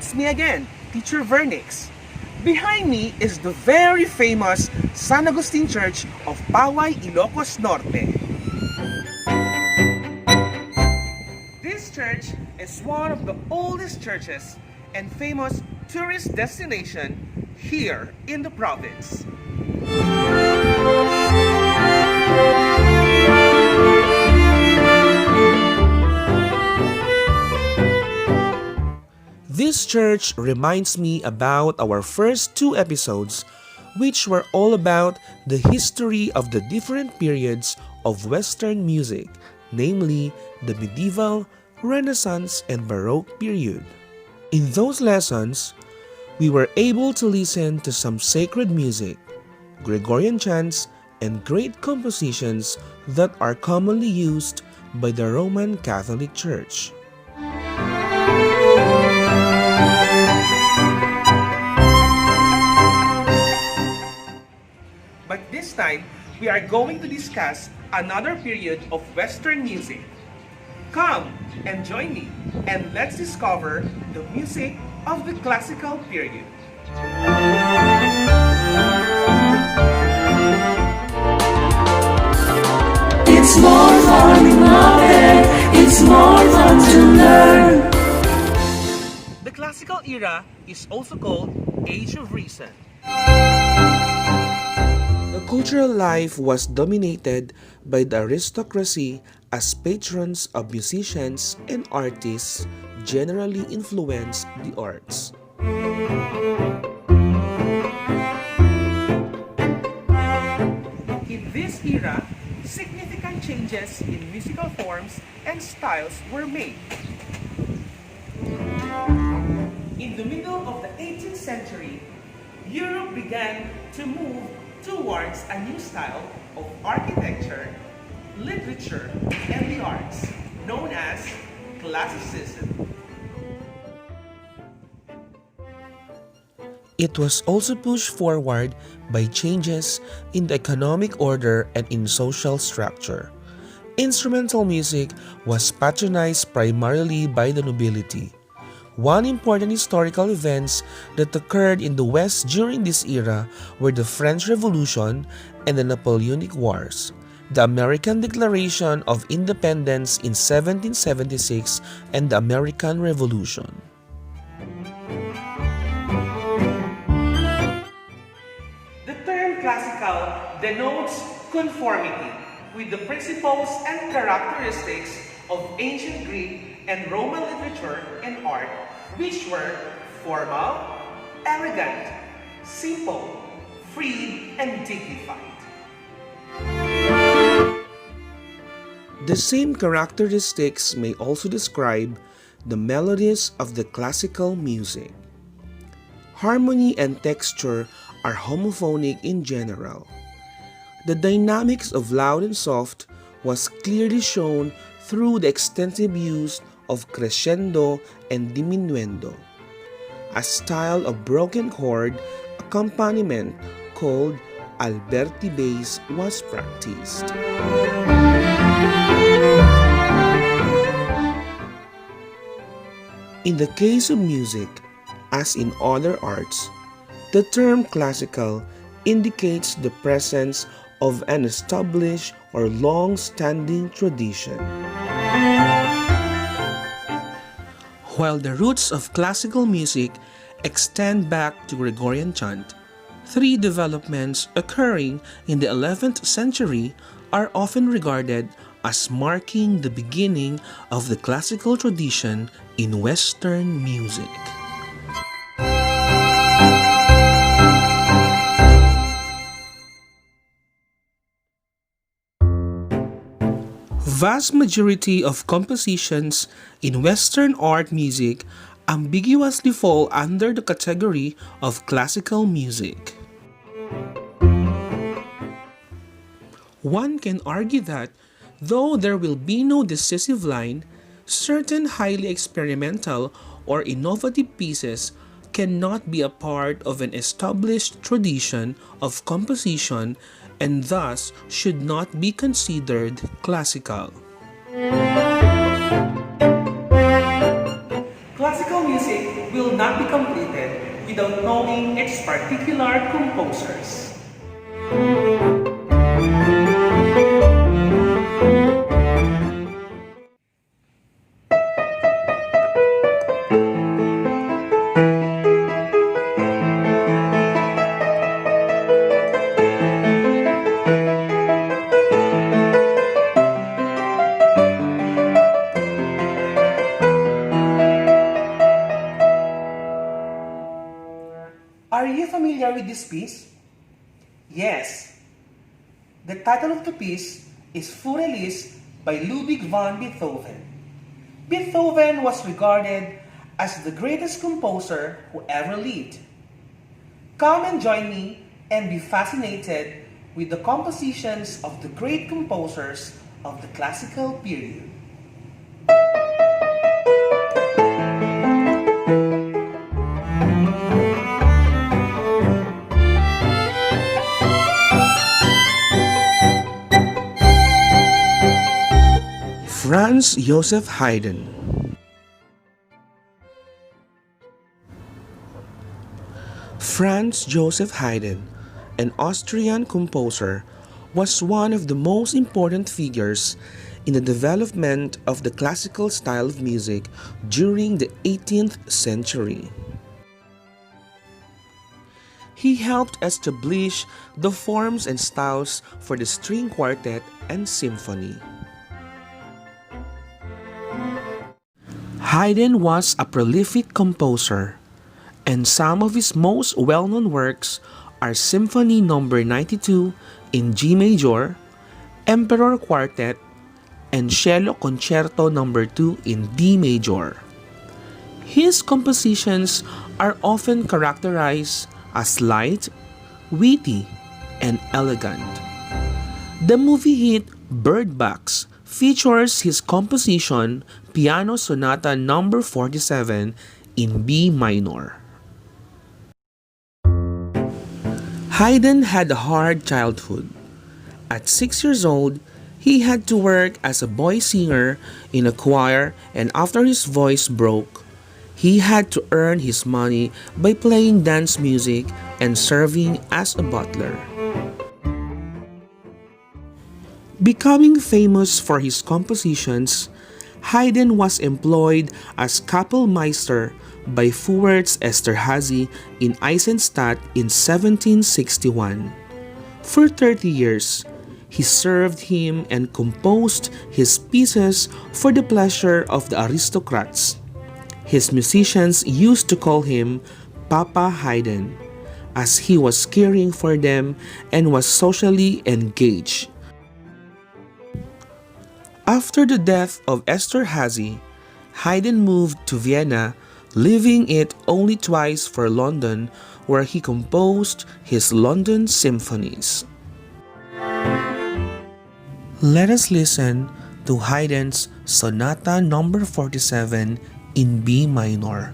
It's me again, Teacher Vernix. Behind me is the very famous San Agustin Church of Paway, Ilocos Norte. This church is one of the oldest churches and famous tourist destination here in the province. This church reminds me about our first two episodes, which were all about the history of the different periods of Western music, namely the medieval, Renaissance, and Baroque period. In those lessons, we were able to listen to some sacred music, Gregorian chants, and great compositions that are commonly used by the Roman Catholic Church. But this time, we are going to discuss another period of Western music. Come and join me, and let's discover the music of the classical period. It's more fun in knowledge, it's more fun to learn. The classical era is also called Age of Reason. The cultural life was dominated by the aristocracy as patrons of musicians and artists generally influenced the arts. In this era, significant changes in musical forms and styles were made. In the middle of the 18th century, Europe began to move towards a new style of architecture, literature, and the arts, known as Classicism. It was also pushed forward by changes in the economic order and in social structure. Instrumental music was patronized primarily by the nobility. One important historical events that occurred in the West during this era were the French Revolution and the Napoleonic Wars, the American Declaration of Independence in 1776, and the American Revolution. The term classical denotes conformity with the principles and characteristics of ancient Greek and Roman literature and art, which were formal, elegant, simple, free, and dignified. The same characteristics may also describe the melodies of the classical music. Harmony and texture are homophonic in general. The dynamics of loud and soft was clearly shown through the extensive use of crescendo and diminuendo. A style of broken chord accompaniment called Alberti bass was practiced. In the case of music, as in other arts, the term classical indicates the presence of an established or long-standing tradition. While the roots of classical music extend back to Gregorian chant, three developments occurring in the 11th century are often regarded as marking the beginning of the classical tradition in Western music. Vast majority of compositions in Western art music ambiguously fall under the category of classical music. One can argue that, though there will be no decisive line, certain highly experimental or innovative pieces cannot be a part of an established tradition of composition and thus should not be considered classical. Classical music will will not be completed without knowing its particular composers. Are you familiar with this piece? Yes. The title of the piece is Furelist by Ludwig van Beethoven. Beethoven was regarded as the greatest composer who ever lived. Come and join me and be fascinated with the compositions of the great composers of the classical period. Franz Joseph Haydn. Franz Joseph Haydn, an Austrian composer, was one of the most important figures in the development of the classical style of music during the 18th century. He helped establish the forms and styles for the string quartet and symphony. Haydn was a prolific composer, and some of his most well-known works are Symphony No. 92 in G major, Emperor Quartet, and Cello Concerto No. 2 in D major. His compositions are often characterized as light, witty, and elegant. The movie hit Bird Box features his composition Piano Sonata No. 47 in B minor. Haydn had a hard childhood. At 6 years old, he had to work as a boy singer in a choir, and after his voice broke, he had to earn his money by playing dance music and serving as a butler. Becoming famous for his compositions, Haydn was employed as Kapellmeister by Fürst Esterházy in Eisenstadt in 1761. For 30 years, he served him and composed his pieces for the pleasure of the aristocrats. His musicians used to call him Papa Haydn, as he was caring for them and was socially engaged. After the death of Esterházy, Haydn moved to Vienna, leaving it only twice for London, where he composed his London symphonies. Let us listen to Haydn's Sonata No. 47 in B minor.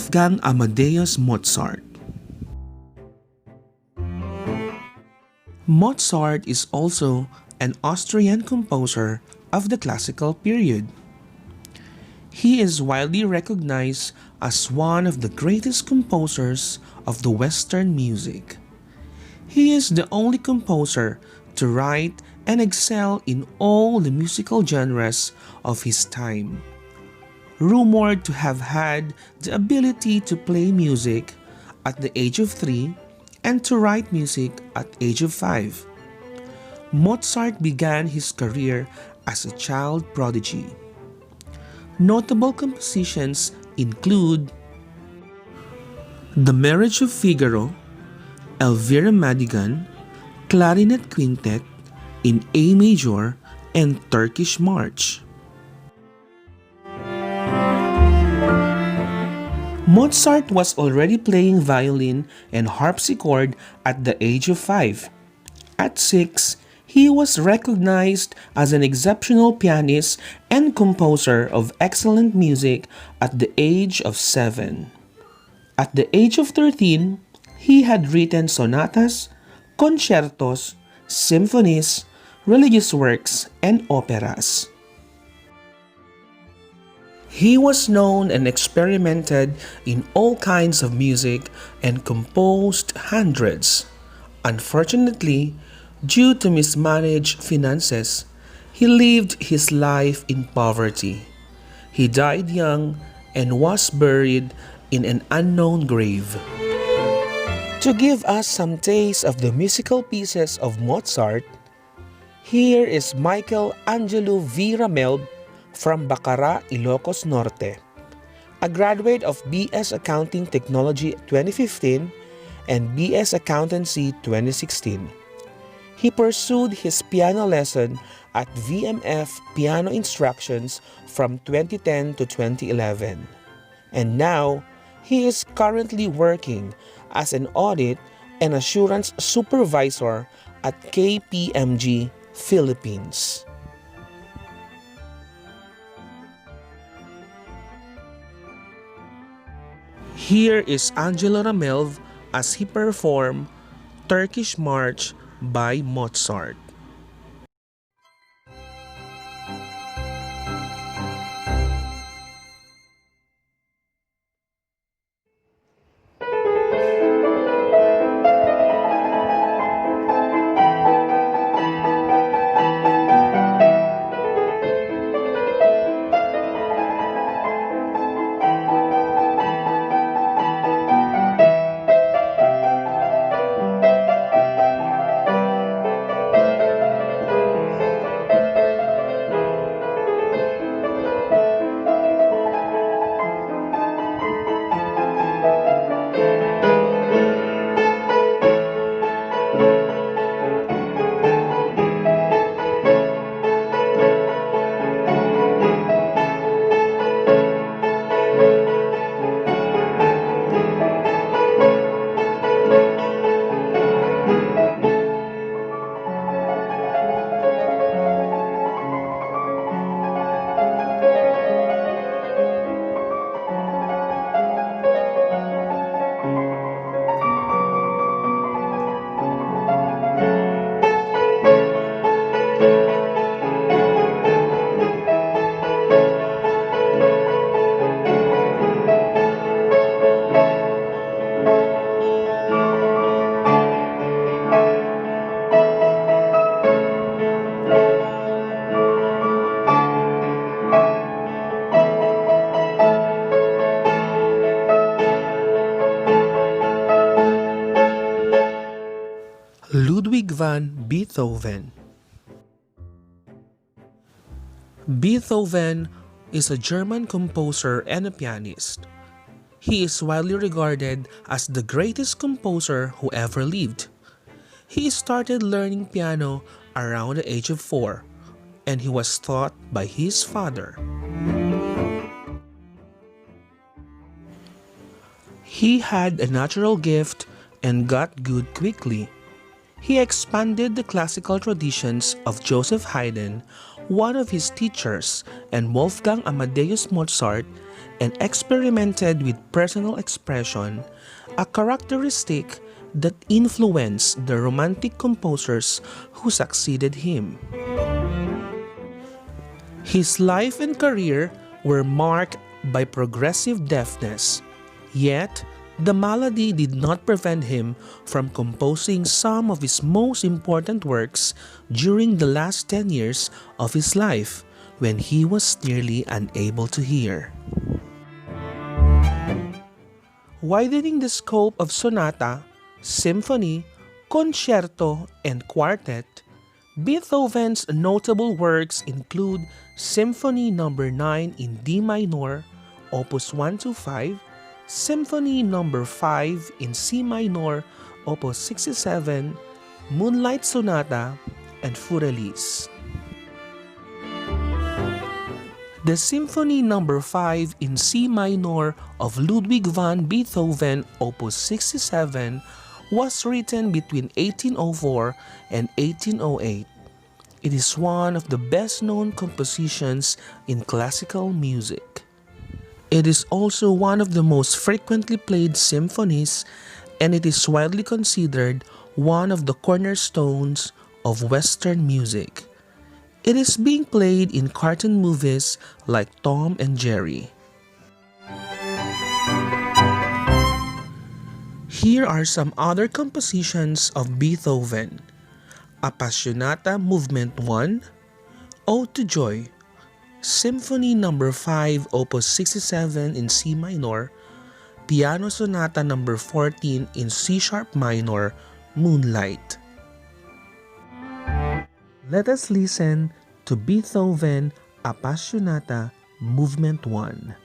Wolfgang Amadeus Mozart. Mozart is also an Austrian composer of the classical period. He is widely recognized as one of the greatest composers of the Western music. He is the only composer to write and excel in all the musical genres of his time. Rumored to have had the ability to play music at the age of 3 and to write music at age of 5. Mozart began his career as a child prodigy. Notable compositions include The Marriage of Figaro, Elvira Madigan, Clarinet Quintet in A major, and Turkish March. Mozart was already playing violin and harpsichord at the age of 5. At 6, he was recognized as an exceptional pianist and composer of excellent music at the age of 7. At the age of 13, he had written sonatas, concertos, symphonies, religious works, and operas. He was known and experimented in all kinds of music and composed hundreds. Unfortunately, due to mismanaged finances, he lived his life in poverty. He died young and was buried in an unknown grave. To give us some taste of the musical pieces of Mozart, here is Michael Angelo V. Ramel from Bacara, Ilocos Norte, a graduate of BS Accounting Technology 2015 and BS Accountancy 2016. He pursued his piano lesson at VMF Piano Instructions from 2010 to 2011. And now, he is currently working as an audit and assurance supervisor at KPMG Philippines. Here is Angelo Ramel as he performed Turkish March by Mozart. Ludwig van Beethoven. Beethoven is a German composer and a pianist. He is widely regarded as the greatest composer who ever lived. He started learning piano around the age of 4, and he was taught by his father. He had a natural gift and got good quickly. He expanded the classical traditions of Joseph Haydn, one of his teachers, and Wolfgang Amadeus Mozart, and experimented with personal expression, a characteristic that influenced the Romantic composers who succeeded him. His life and career were marked by progressive deafness, yet the malady did not prevent him from composing some of his most important works during the last 10 years of his life when he was nearly unable to hear. Widening the scope of sonata, symphony, concerto, and quartet, Beethoven's notable works include Symphony No. 9 in D minor, Opus 125, Symphony No. 5 in C minor, Opus 67, Moonlight Sonata, and Furelise. The Symphony No. 5 in C minor of Ludwig van Beethoven, Opus 67, was written between 1804 and 1808. It is one of the best-known compositions in classical music. It is also one of the most frequently played symphonies, and it is widely considered one of the cornerstones of Western music. It is being played in cartoon movies like Tom and Jerry. Here are some other compositions of Beethoven: Appassionata Movement 1, Ode to Joy, Symphony No. 5 Opus 67 in C minor, Piano Sonata No. 14 in C sharp minor, Moonlight. Let us listen to Beethoven Appassionata Movement 1.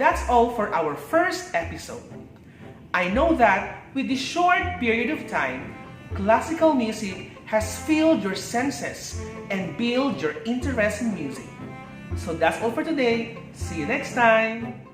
that's all for our first episode. I know that with this short period of time, classical music has filled your senses and built your interest in music. So that's all for today. See you next time.